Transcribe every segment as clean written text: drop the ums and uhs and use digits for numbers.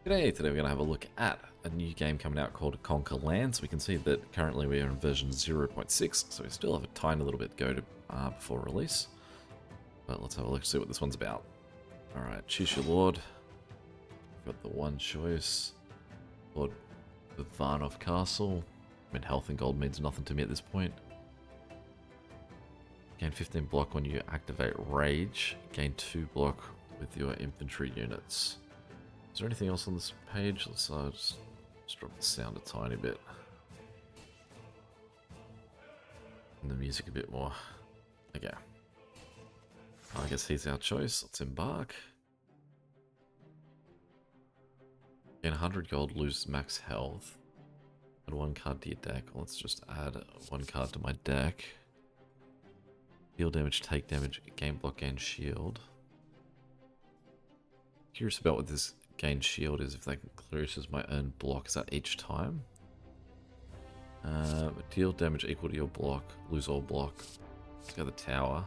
Today we're going to have a look at a new game coming out called Conquer Lands. We can see that currently we are in version 0.6, so we still have a tiny little bit to go to before release. But let's have a look, see what this one's about. Alright, choose your lord. Got the one choice. Lord Varnov Castle. I mean, health and gold means nothing to me at this point. Gain 15 block when you activate Rage. Gain 2 block with your infantry units. Is there anything else on this page? Let's just drop the sound a tiny bit. And the music a bit more. Okay. I guess he's our choice. Let's embark. Gain 100 gold, lose max health. Add 1 card to your deck. Let's just add 1 card to my deck. Deal damage, take damage, gain block, gain shield. Curious about what this gain shield is, if that increases my earned block. Is that each time? Deal damage equal to your block, lose all block. Let's go to the tower.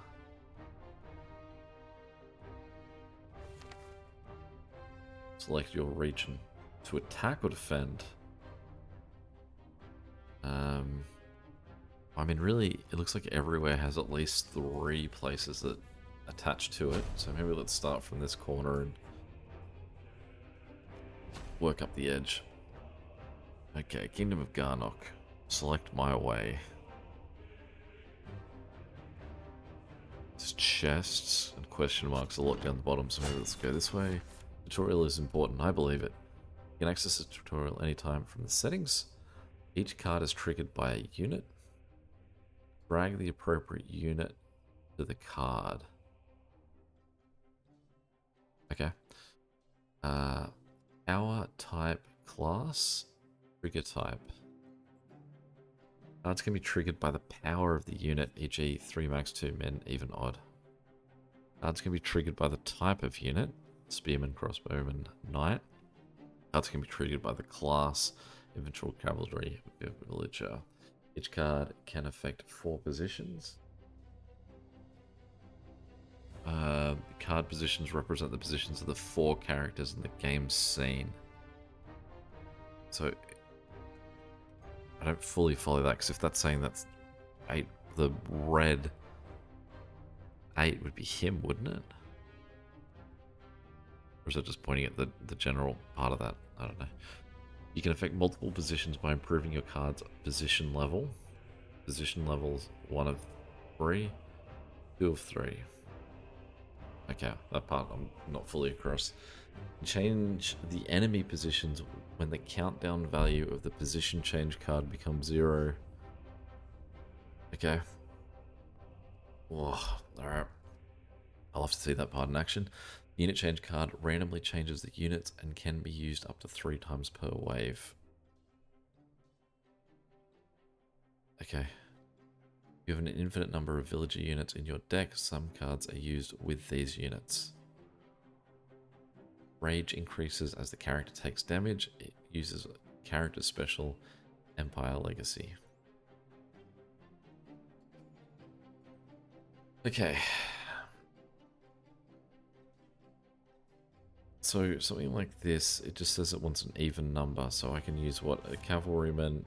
Select your region to attack or defend. I mean, really, it looks like everywhere has at least 3 places that attach to it. So maybe let's start from this corner and work up the edge. Okay, Kingdom of Garnock. Select my way. There's chests and question marks a lot down the bottom, so maybe let's go this way. Tutorial is important, I believe it. You can access the tutorial anytime from the settings. Each card is triggered by a unit. Drag the appropriate unit to the card. Okay. Power type class, trigger type. Cards can be triggered by the power of the unit, e.g. 3 max 2 men, even odd. Cards can be triggered by the type of unit, spearman, crossbowman, knight. Cards can be triggered by the class, infantry, cavalry, villager. Each card can affect 4 positions. Card positions represent the positions of the 4 characters in the game scene. So I don't fully follow that, because if that's saying that's 8, the red 8 would be him, wouldn't it? Or is it just pointing at the general part of that? I don't know. You can affect multiple positions by improving your card's position level. Position levels 1 of 3, 2 of 3. Okay, that part I'm not fully across. Change the enemy positions when the countdown value of the position change card becomes 0. Okay. Whoa, alright. I'll have to see that part in action. The unit change card randomly changes the units and can be used up to 3 times per wave. Okay. You have an infinite number of villager units in your deck. Some cards are used with these units. Rage increases as the character takes damage. It uses character special, Empire Legacy. Okay. So something like this, it just says it wants an even number, so I can use what, a cavalryman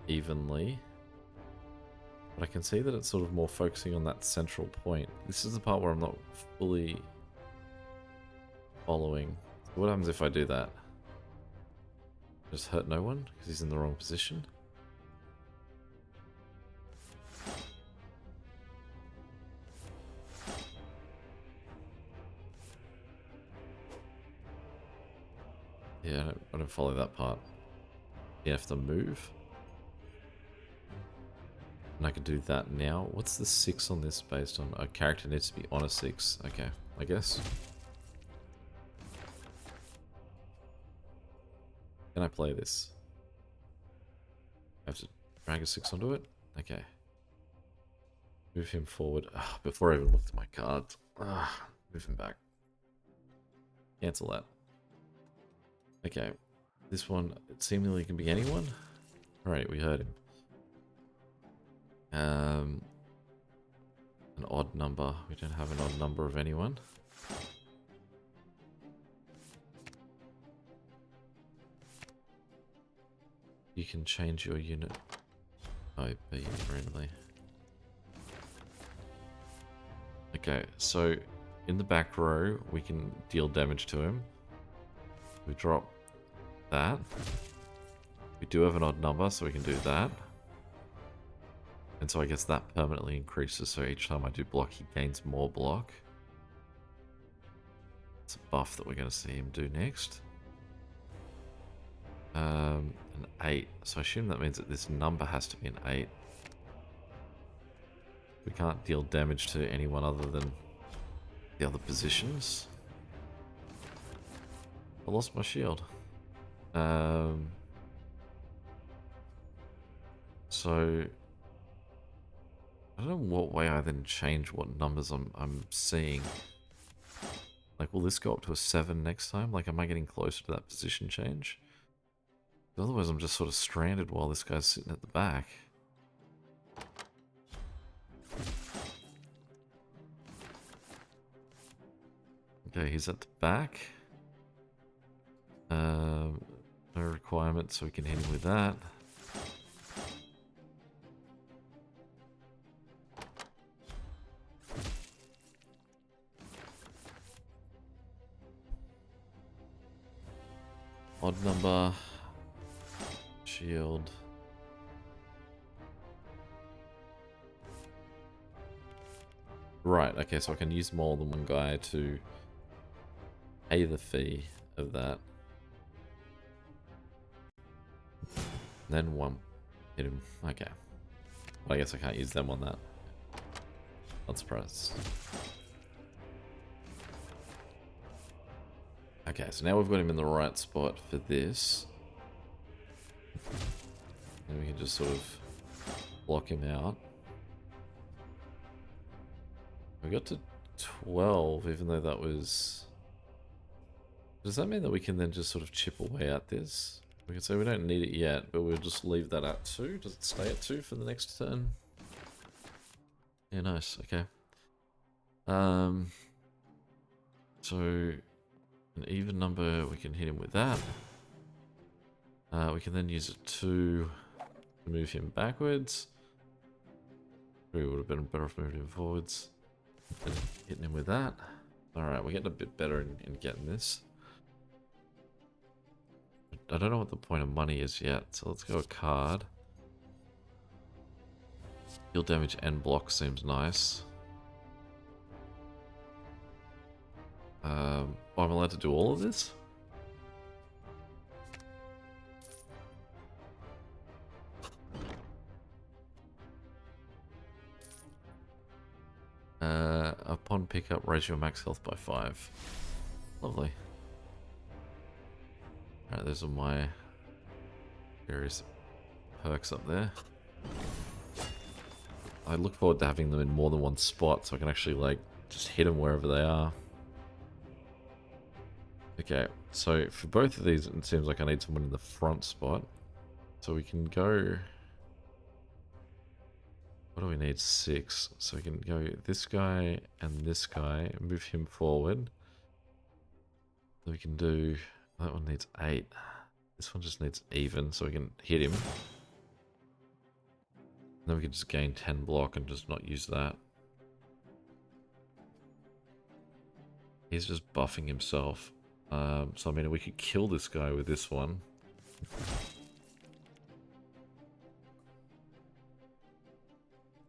evenly. But I can see that it's sort of more focusing on that central point. This is the part where I'm not fully following. What happens if I do that? Just hurt no one because he's in the wrong position? Yeah, I don't follow that part. You have to move. And I can do that now. What's the 6 on this based on? A character needs to be on a 6. Okay, I guess. Can I play this? I have to drag a 6 onto it? Okay. Move him forward. Ugh, before I even looked at my cards. Move him back. Cancel that. Okay. This one, it seemingly can be anyone. Alright, we heard him. An odd number. We don't have an odd number of anyone. You can change your unit IP randomly. Okay, so in the back row, we can deal damage to him. We drop that. We do have an odd number, so we can do that. And so I guess that permanently increases, so each time I do block, he gains more block. It's a buff that we're going to see him do next. An 8. So I assume that means that this number has to be an 8. We can't deal damage to anyone other than the other positions. I lost my shield. So I don't know what way I then change what numbers I'm seeing. Like, will this go up to a 7 next time? Like, am I getting closer to that position change? Otherwise, I'm just sort of stranded while this guy's sitting at the back. Okay, he's at the back. No requirement, so we can hit him with that. Odd number. Shield. Right, okay, so I can use more than one guy to pay the fee of that. Then one hit him. Okay. Well, I guess I can't use them on that. Not surprised. Okay, so now we've got him in the right spot for this. And we can just sort of block him out. We got to 12, even though that was... Does that mean that we can then just sort of chip away at this? We can say we don't need it yet, but we'll just leave that at 2. Does it stay at 2 for the next turn? Yeah, nice. Okay. So an even number, we can hit him with that. We can then use a 2 to move him backwards. We would have been better off moving him forwards than hitting him with that. Alright, we're getting a bit better in getting this. I don't know what the point of money is yet, so let's go a card. Deal damage and block seems nice. Oh, I'm allowed to do all of this? Upon pickup, raise your max health by 5. Lovely. Alright, those are my various perks up there. I look forward to having them in more than one spot so I can actually, like, just hit them wherever they are. Okay, so for both of these, it seems like I need someone in the front spot. So we can go... What do we need? 6. So we can go this guy and this guy, move him forward. Then we can do... That one needs 8. This one just needs even, so we can hit him. Then we can just gain 10 block and just not use that. He's just buffing himself. So I mean, we could kill this guy with this one.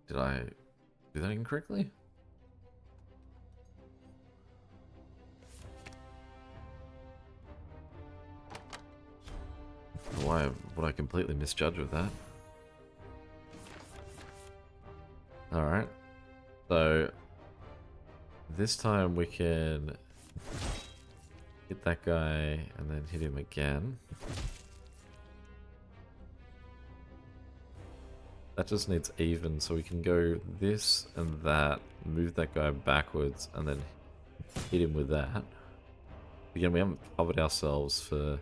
Did I do that incorrectly? Why would I completely misjudge with that? Alright. So this time we can hit that guy and then hit him again. That just needs even, so we can go this and that, move that guy backwards, and then hit him with that. Again, we haven't covered ourselves for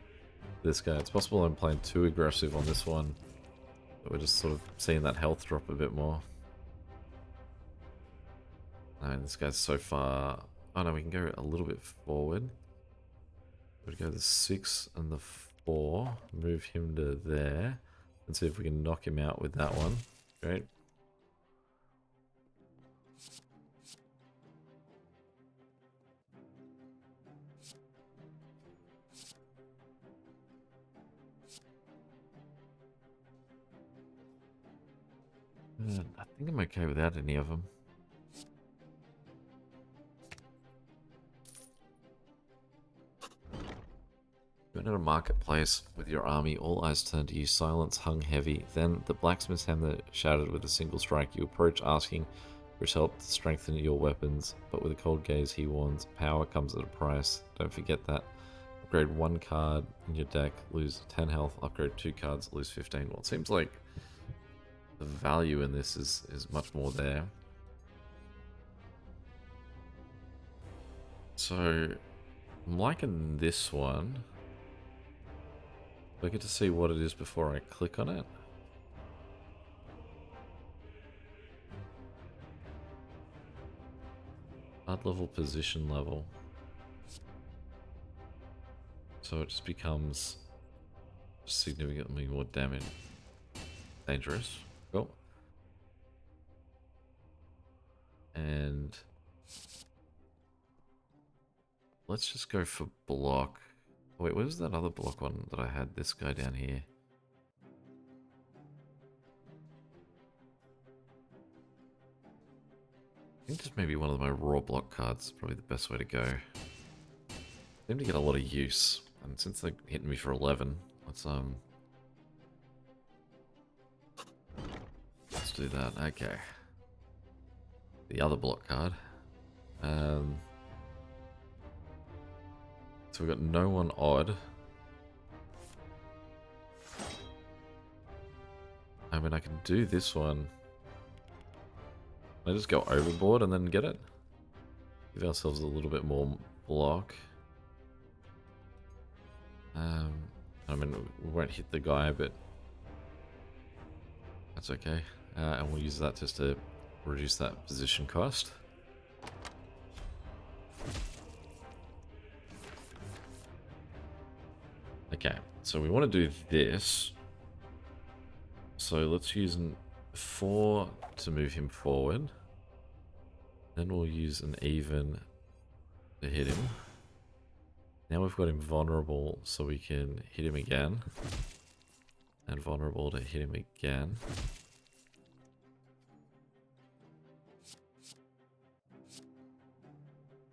this guy. It's possible I'm playing too aggressive on this one, but we're just sort of seeing that health drop a bit more. And this guy's so far... Oh no, we can go a little bit forward. We'd go the 6 and the 4, move him to there. Let's see if we can knock him out with that one. Great. I think I'm okay without any of them. You're in a marketplace with your army, all eyes turn to you, silence hung heavy. Then the blacksmith's hammer shattered with a single strike. You approach asking for his help to strengthen your weapons, but with a cold gaze he warns, power comes at a price. Don't forget that. Upgrade 1 card in your deck, lose 10 health. Upgrade 2 cards, lose 15. Well, it seems like the value in this is much more there. So, I'm liking this one. Do I get to see what it is before I click on it? Card level, position level. So it just becomes significantly more damage. Dangerous. Cool. And let's just go for block. Wait, where's that other block one that I had? This guy down here. I think just maybe one of my raw block cards is probably the best way to go. Seem to get a lot of use, and since they're hitting me for 11, let's do that. Okay. The other block card. So we've got no one odd. I mean, I can do this one. I just go overboard and then get it. Give ourselves a little bit more block. I mean, we won't hit the guy, but that's okay. And we'll use that just to reduce that position cost. Okay, so we want to do this. So let's use an 4 to move him forward. Then we'll use an even to hit him. Now we've got him vulnerable, so we can hit him again. And vulnerable to hit him again.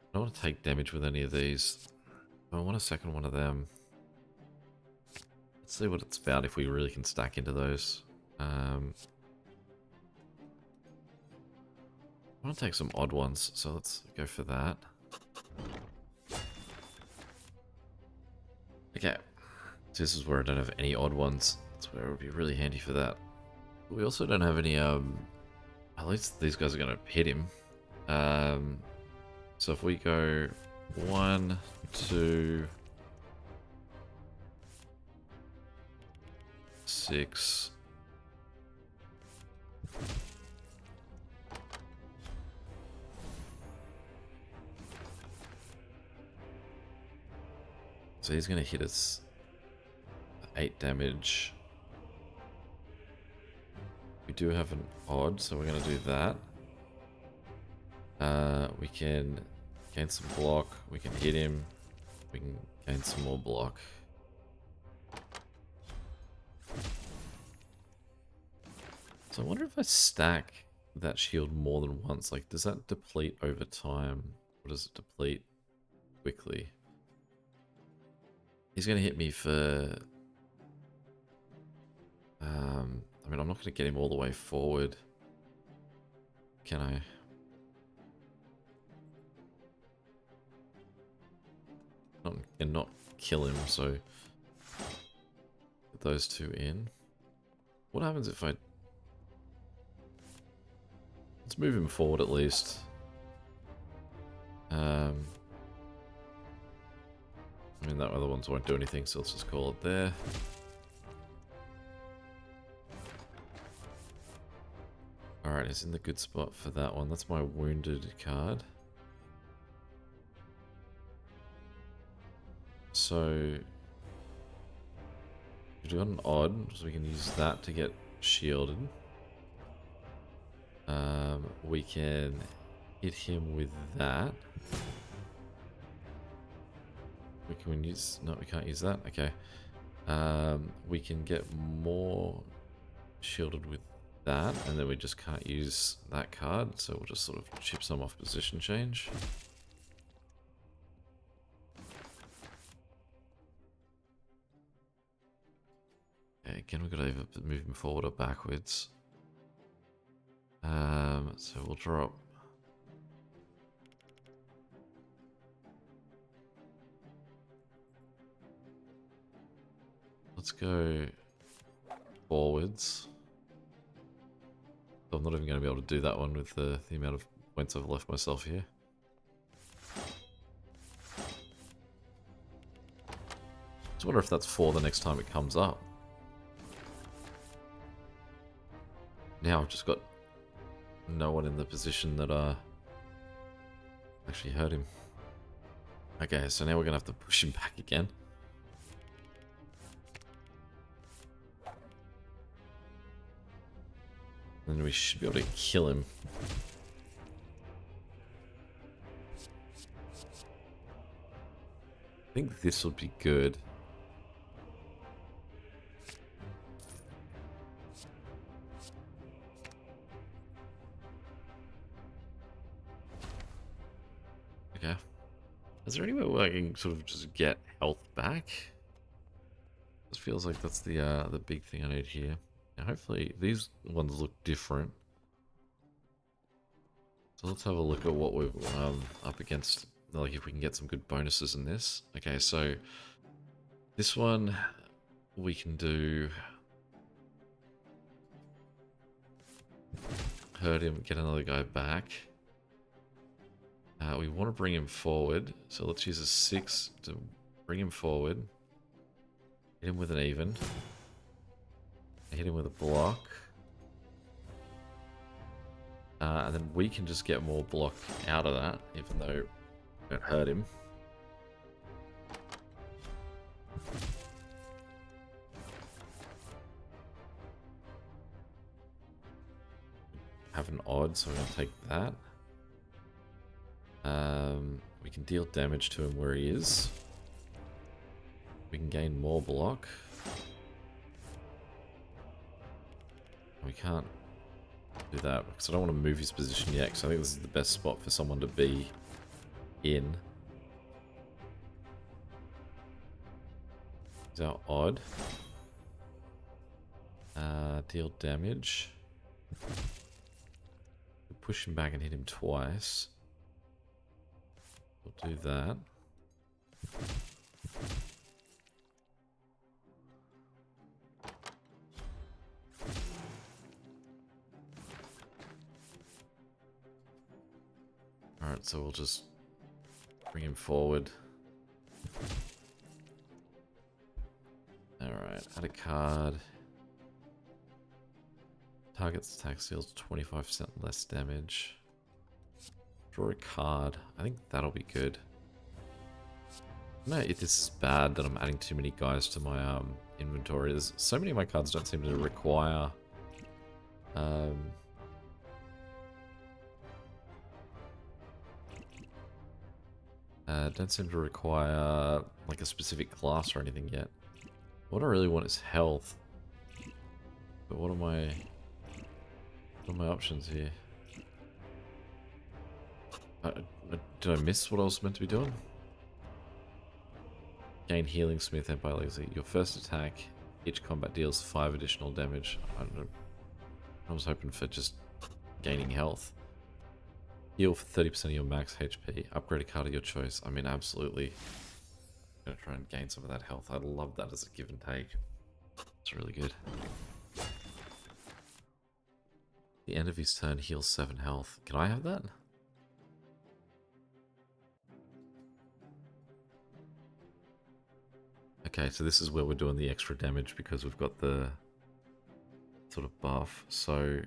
I don't want to take damage with any of these. I want a second one of them. Let's see what it's about if we really can stack into those. I want to take some odd ones, so let's go for that. Okay, so this is where I don't have any odd ones. That's where it would be really handy for that. We also don't have any, at least these guys are going to hit him. So if we go 1, 2, 6... So he's going to hit us 8 damage. We do have an odd, so we're going to do that. We can gain some block. We can hit him. We can gain some more block. So I wonder if I stack that shield more than once. Like, does that deplete over time? Or does it deplete quickly? He's going to hit me for... I mean, I'm not going to get him all the way forward. Can I? And not kill him, so... Put those two in. What happens if I... Let's move him forward at least. I mean, that other ones won't do anything, so let's just call it there. Alright, it's in the good spot for that one. That's my wounded card. So... We've got an odd, so we can use that to get shielded. We can hit him with that. We can use... No, we can't use that. Okay. We can get more shielded with that, and then we just can't use that card, so we'll just sort of chip some off position change. Okay, again, we've got to either move him forward or backwards. So we'll drop... Let's go forwards. I'm not even going to be able to do that one with the amount of points I've left myself here. Just wonder if that's 4 the next time it comes up. Now I've just got no one in the position that actually hurt him. Okay, so now we're going to have to push him back again. Then we should be able to kill him. I think this would be good. Okay. Is there any way where I can sort of just get health back? This feels like that's the big thing I need here. Now hopefully these ones look different. So let's have a look at what we're up against. Like if we can get some good bonuses in this. Okay, so this one we can do hurt him, get another guy back. We want to bring him forward, so let's use a 6 to bring him forward. Hit him with an even. Hit him with a block. And then we can just get more block out of that, even though it won't hurt him. Have an odd, so we're going to take that. We can deal damage to him where he is. We can gain more block. We can't do that because I don't want to move his position yet, because I think this is the best spot for someone to be in. Is our odd. Deal damage. We'll push him back and hit him twice. We'll do that. Alright, so we'll just bring him forward. Alright, add a card. Target's attack deals 25% less damage. Draw a card. I think that'll be good. I don't know if this is bad that I'm adding too many guys to my inventory. There's so many of my cards don't seem to require don't seem to require like a specific class or anything yet. What I really want is health. But what are my options here? Did I miss what I was meant to be doing? Gain healing, smith, empire legacy. Your first attack, each combat deals 5 additional damage. I was hoping for just gaining health. Heal for 30% of your max HP. Upgrade a card of your choice. I mean, absolutely. I'm gonna try and gain some of that health. I love that as a give and take. It's really good. The end of his turn heals 7 health. Can I have that? Okay, so this is where we're doing the extra damage because we've got the sort of buff. So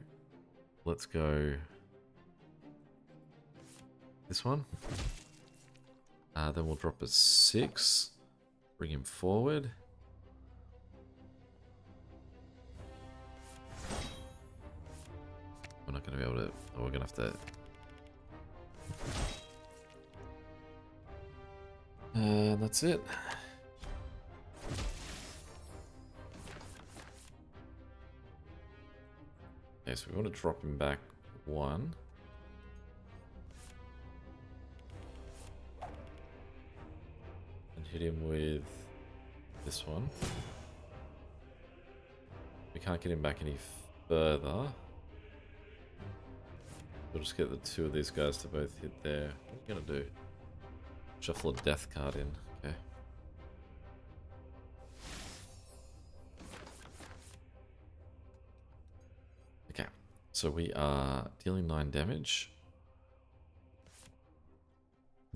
let's go this one. Then we'll drop a 6, bring him forward. we're not going to be able to... Oh, we're going to have to... That's it. Okay, so we want to drop him back 1. And hit him with this one. We can't get him back any further. We'll just get the 2 of these guys to both hit there. What are you going to do? Shuffle a death card in. Okay. Okay. So we are dealing 9 damage.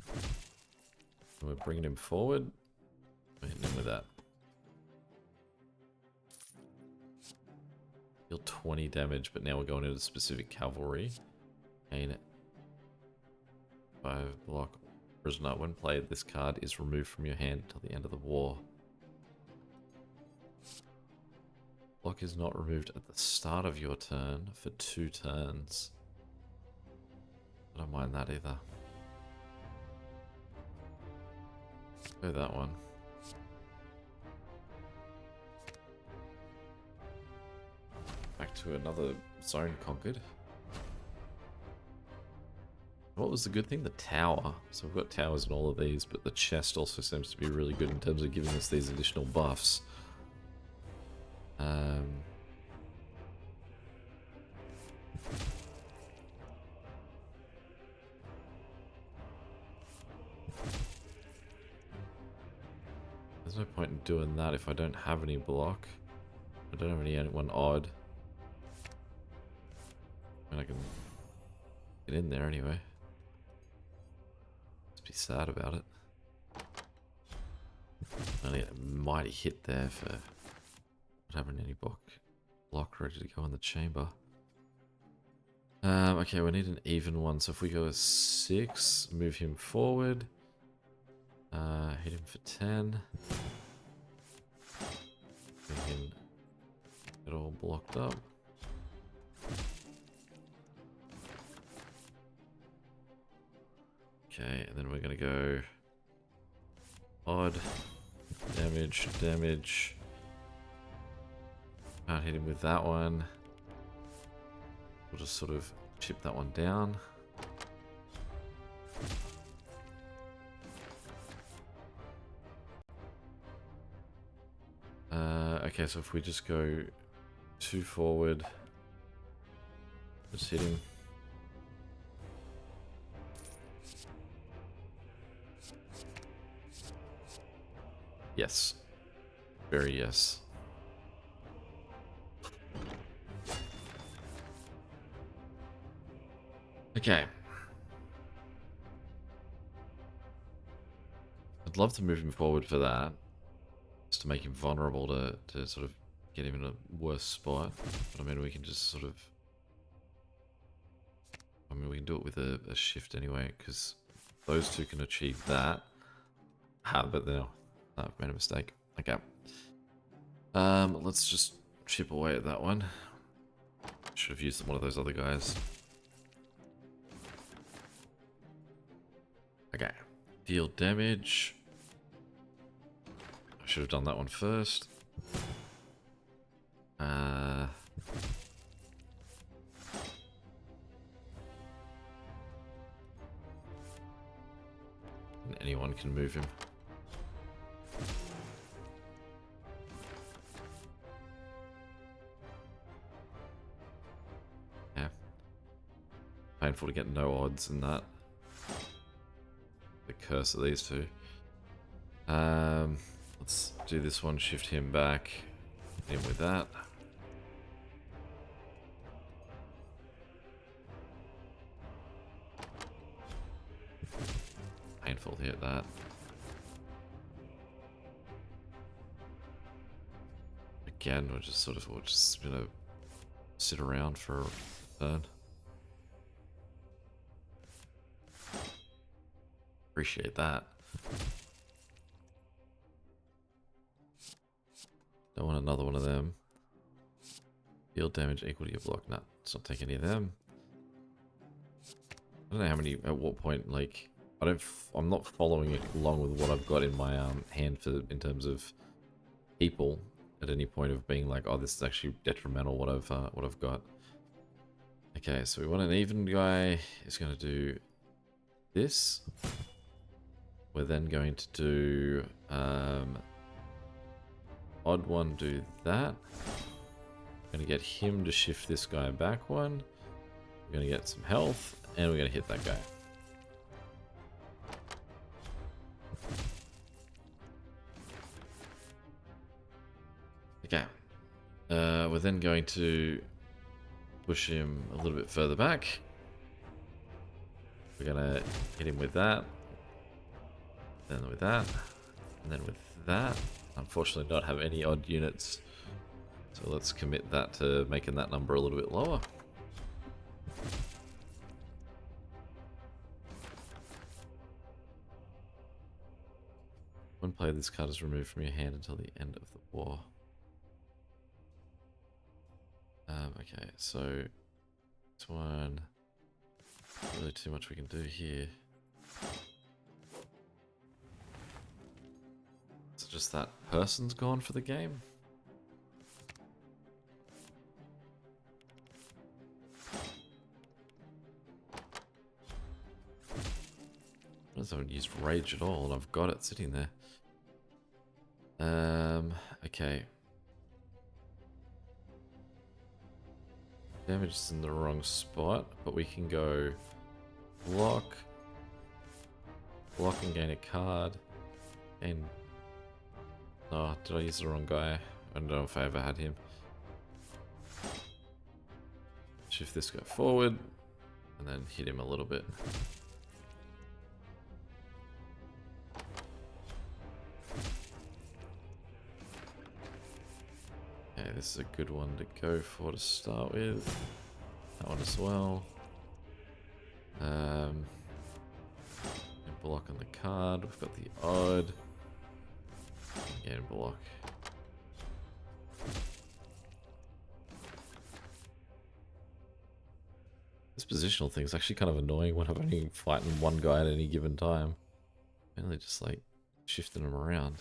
And we're bringing him forward. We're hitting him with that. Deal 20 damage, but now we're going into specific cavalry. Gain 5 block. Prisoner. When played, this card is removed from your hand until the end of the war. Block is not removed at the start of your turn for 2 turns. I don't mind that either. Go that one. Back to another zone conquered. What was the good thing? The tower. So we've got towers in all of these, but the chest also seems to be really good in terms of giving us these additional buffs. There's no point in doing that if I don't have any block. I don't have anyone odd. I mean, I can get in there anyway. Be sad about it. Only a mighty hit there for not having any block ready to go in the chamber. Okay, we need an even one. So if we go a 6, move him forward. Hit him for 10. We can get all blocked up. Okay, and then we're gonna go odd, damage. Can't hit him with that one. We'll just sort of chip that one down. Okay, so if we just go 2 forward, just hit him. Yes. Very yes. Okay. I'd love to move him forward for that. Just to make him vulnerable to sort of get him in a worse spot. But I mean, we can just sort of... I mean, we can do it with a shift anyway, because those 2 can achieve that. But no, I've made a mistake. Okay. Let's just chip away at that one. Should have used one of those other guys. Okay. Deal damage. I should have done that one first. And anyone can move him. Yeah. Painful to get no odds in that. The curse of these 2. Let's do this one, shift him back. Hit him with that. Painful to hit that. Again, we're just gonna sit around for a turn. Appreciate that. Don't want another one of them. Deal damage equal to your block. Nah, let's not take any of them. don't know how many, at what point, like, I'm not following it along with what I've got in my hand for, in terms of people at any point of being like, oh, this is actually detrimental, what I've got. Okay, so we want an even guy. Is going to do this. We're then going to do odd one, do that. We're going to get him to shift this guy back one. We're going to get some health, and we're going to hit that guy. Okay. We're then going to push him a little bit further back. We're going to hit him with that. Then with that. And then with that. Unfortunately, not have any odd units. So let's commit that to making that number a little bit lower. When played, this card is removed from your hand until the end of the war. Okay, so this one, not really too much we can do here. So just that person's gone for the game. I haven't used rage at all, and I've got it sitting there. Okay. Damage is in the wrong spot, but we can go block and gain a card. And oh, did I use the wrong guy? I don't know if I ever had him. Shift this guy forward, and then hit him a little bit. Okay, this is a good one to go for to start with. That one as well. Block on the card. We've got the odd. Again, block. This positional thing is actually kind of annoying when I'm only fighting one guy at any given time. Mainly just like shifting them around.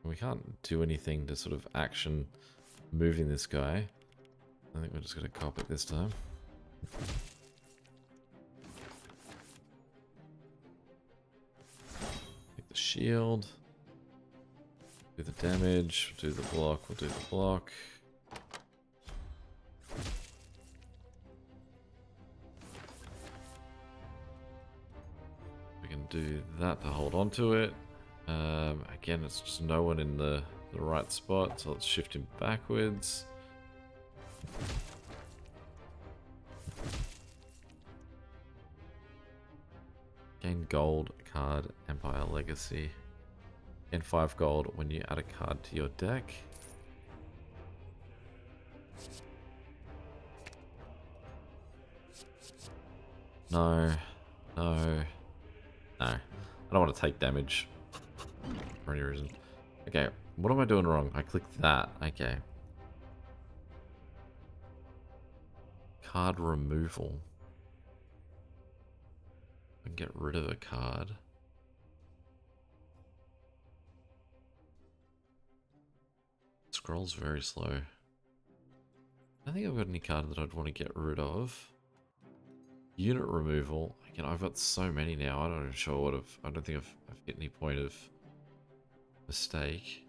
We can't do anything to sort of action moving this guy. I think we're just going to cop it this time. Take the shield. Do the damage. Do the block. We'll do the block. We can do that to hold on to it. Again, it's just no one in the right spot, so let's shift him backwards. Gain gold, card, Empire Legacy. Gain 5 gold when you add a card to your deck. No. No. No. I don't want to take damage. For any reason. Okay, what am I doing wrong? I clicked that. Okay. Card removal. I can get rid of a card. Scroll's very slow. I don't think I've got any card that I'd want to get rid of. Unit removal. Again, I've got so many now. I'm not even sure what I don't think I've hit any point of mistake.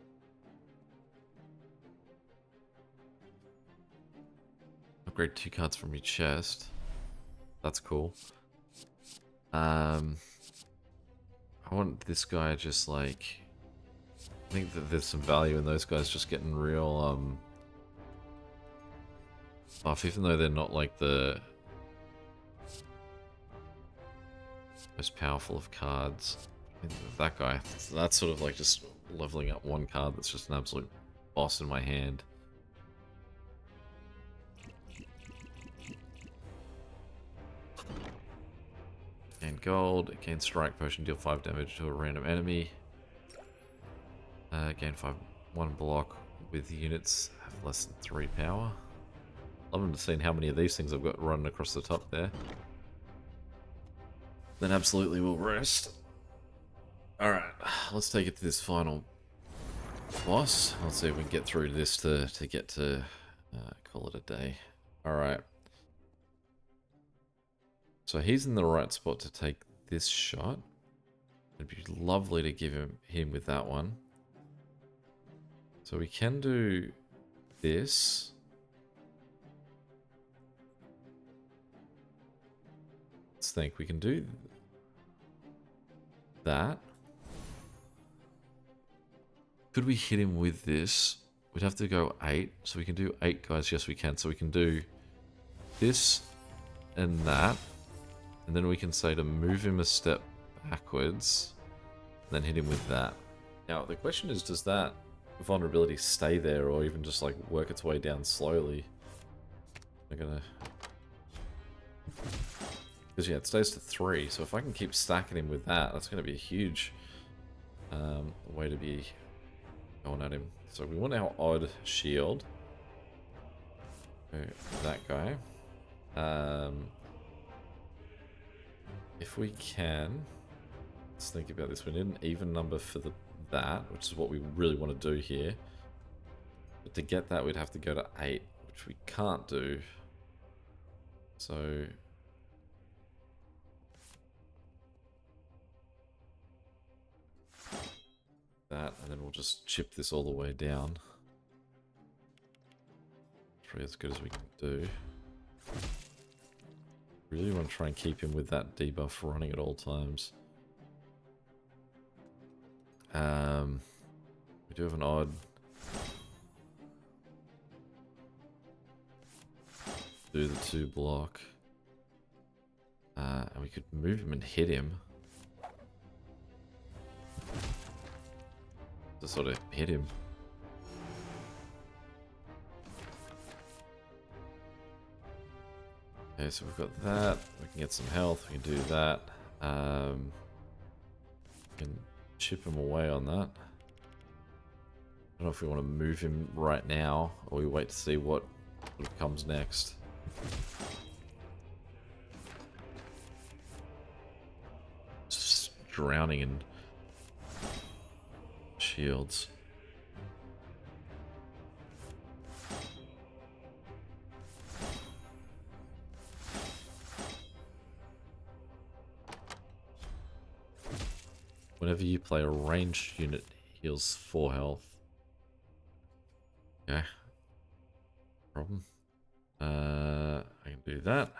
Upgrade 2 cards from your chest. That's cool. I want this guy just like... I think that there's some value in those guys just getting real buff, even though they're not like the most powerful of cards. I mean, that guy, that's sort of like just leveling up one card that's just an absolute boss in my hand. Gain gold, gain strike potion, deal 5 damage to a random enemy. Gain 1 block with units have less than 3 power. Love seeing how many of these things I've got running across the top there. Then absolutely we'll rest. Alright, let's take it to this final boss. Let's see if we can get through this to get to call it a day. Alright. So he's in the right spot to take this shot. It'd be lovely to give him with that one. So we can do this. Let's think. We can do that. Could we hit him with this? We'd have to go 8. So we can do 8 guys. Yes, we can. So we can do this and that. And then we can say to move him a step backwards. And then hit him with that. Now, the question is, does that vulnerability stay there or even just like work its way down slowly? I'm gonna... Because yeah, it stays to 3. So if I can keep stacking him with that, that's going to be a huge way to be going at him. So we want our odd shield. That guy. If we can, let's think about this. We need an even number for that, which is what we really want to do here. But to get that, we'd have to go to 8, which we can't do. So that, and then we'll just chip this all the way down. Probably as good as we can do. Really want to try and keep him with that debuff running at all times. We do have an odd. Do the 2 block. And we could move him and hit him. To sort of hit him. Okay, so we've got that. We can get some health. We can do that. We can chip him away on that. I don't know if we want to move him right now or we wait to see what comes next. Just drowning in shields. Whenever you play a ranged unit, heals 4 health. Okay. Problem. I can do that.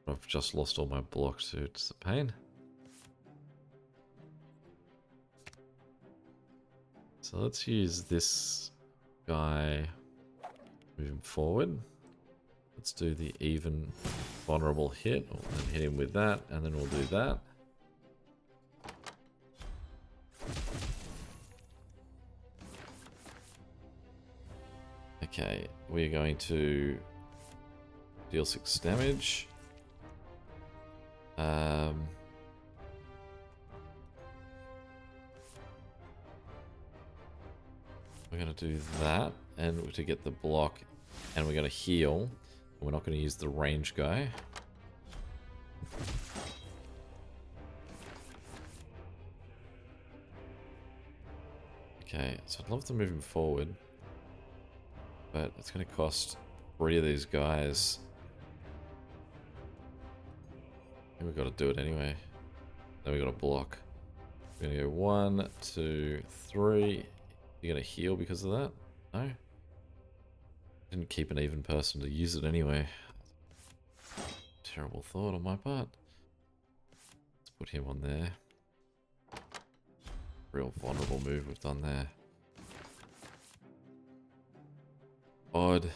I've just lost all my blocks, so it's a pain. So let's use this guy moving forward. Let's do the even vulnerable hit, and hit him with that, and then we'll do that. Okay, we're going to deal 6 damage. We're going to do that, and to get the block, and we're going to heal. We're not going to use the range guy. Okay, so I'd love to move him forward. But it's going to cost 3 of these guys. I think we've got to do it anyway. Then we've got to block. We're going to go 1, 2, 3. You're going to heal because of that? No? Didn't keep an even person to use it anyway. Terrible thought on my part. Let's put him on there. Real vulnerable move we've done there. Odd.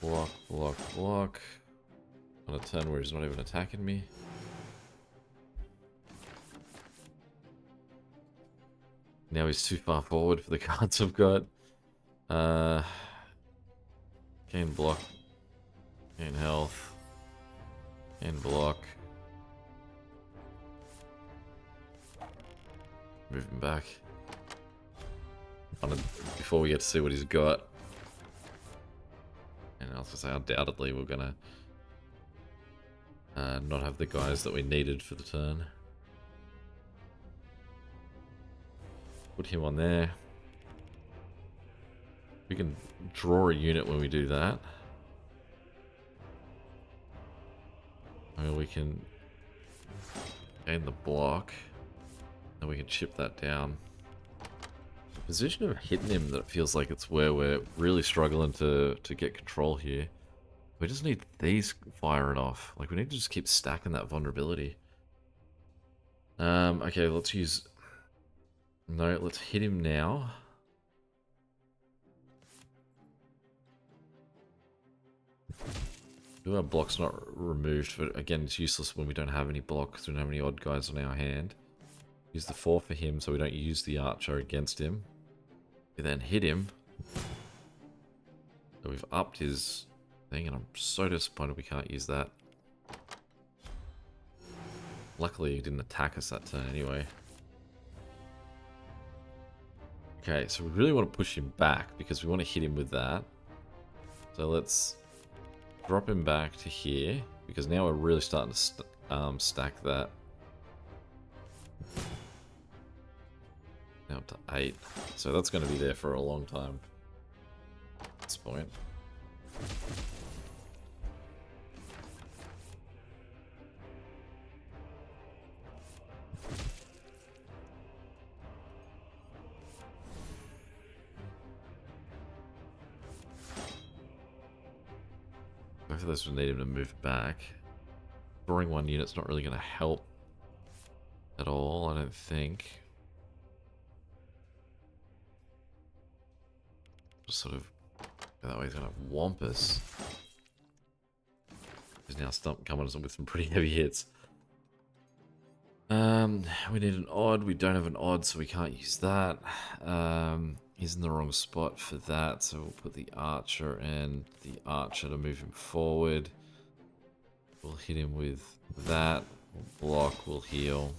Block, block, block. On a turn where he's not even attacking me. Now he's too far forward for the cards I've got. Gain block. Gain health. Gain block. Move him back. before we get to see what he's got. And I was gonna say, undoubtedly, we're gonna not have the guys that we needed for the turn. Put him on there. We can draw a unit when we do that. I mean, we can gain the block. Then we can chip that down. The position of hitting him, that feels like it's where we're really struggling to get control here. We just need these firing off. Like, we need to just keep stacking that vulnerability. Okay, let's use... No, let's hit him now. Our block's not removed, but again, it's useless when we don't have any blocks, we don't have any odd guys on our hand. Use the 4 for him so we don't use the archer against him. We then hit him. So we've upped his thing, and I'm so disappointed we can't use that. Luckily, he didn't attack us that turn anyway. Okay, so we really want to push him back because we want to hit him with that. So let's drop him back to here, because now we're really starting to stack that. Now up to 8. So that's going to be there for a long time at this point. Both of those would need him to move back. Drawing one unit's not really going to help at all, I don't think. Just sort of... That way he's going to whomp us. He's now coming us with some pretty heavy hits. We need an odd. We don't have an odd, so we can't use that. He's in the wrong spot for that, so we'll put the archer and the archer to move him forward. We'll hit him with that. We'll block, we'll heal.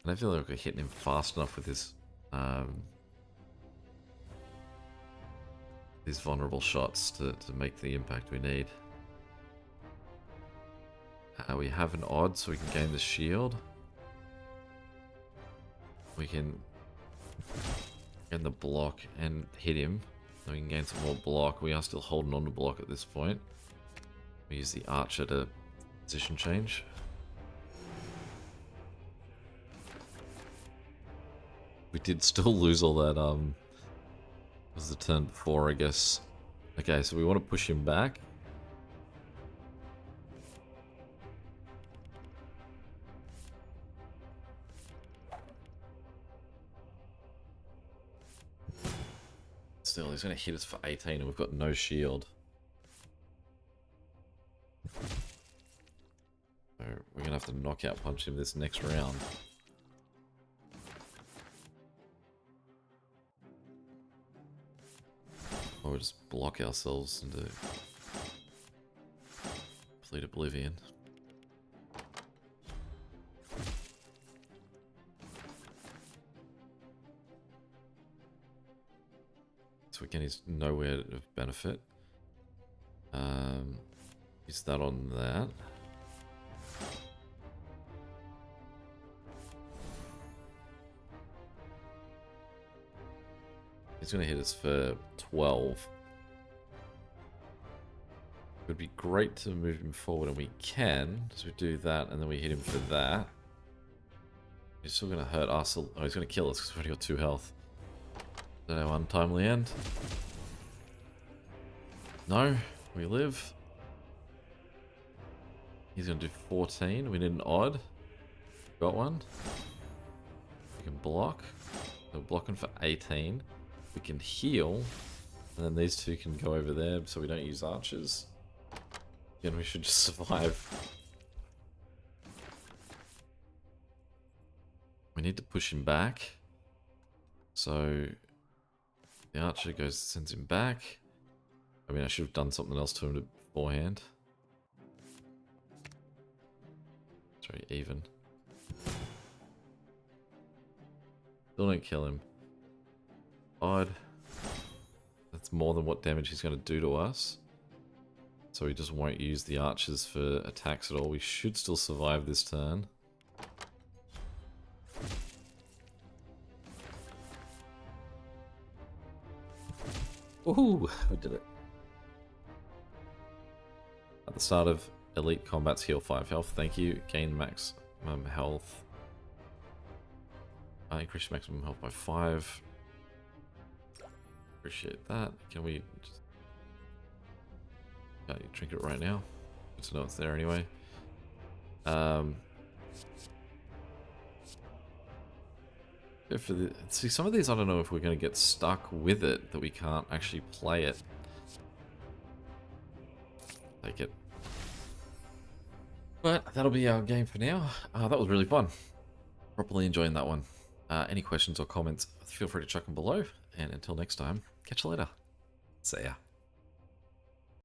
And I feel like we're hitting him fast enough with his these vulnerable shots to make the impact we need. We have an odd, so we can gain the shield. We can gain the block and hit him. So we can gain some more block. We are still holding on to block at this point. We use the archer to position change. We did still lose all that, was the turn before, I guess. Okay, so we want to push him back. Still, he's going to hit us for 18 and we've got no shield. So we're going to have to knockout punch him this next round. Or we'll just block ourselves into complete oblivion. So again, he's nowhere of benefit. Use that on that. He's going to hit us for 12. It would be great to move him forward, and we can. So we do that, and then we hit him for that. He's still going to hurt us. Oh, he's going to kill us because we've only got 2 health. Is that our untimely end? No, we live. He's going to do 14. We need an odd. Got one. We can block. We're blocking for 18. We can heal. And then these two can go over there so we don't use archers. Again, we should just survive. We need to push him back. So the archer goes, sends him back. I mean, I should have done something else to him beforehand. It's very even. Still don't kill him. Odd. That's more than what damage he's going to do to us. So he just won't use the archers for attacks at all. We should still survive this turn. Woohoo! We did it. At the start of elite combats, heal 5 health. Thank you. Gain maximum health. Increase maximum health by 5. Appreciate that. Can we just... Can't you trinket it right now? Good to know it's there anyway. See, some of these I don't know if we're going to get stuck with it, that we can't actually play it. Take it. But that'll be our game for now. That was really fun. Properly enjoying that one. Any questions or comments, feel free to chuck them below. And until next time, catch you later. See ya.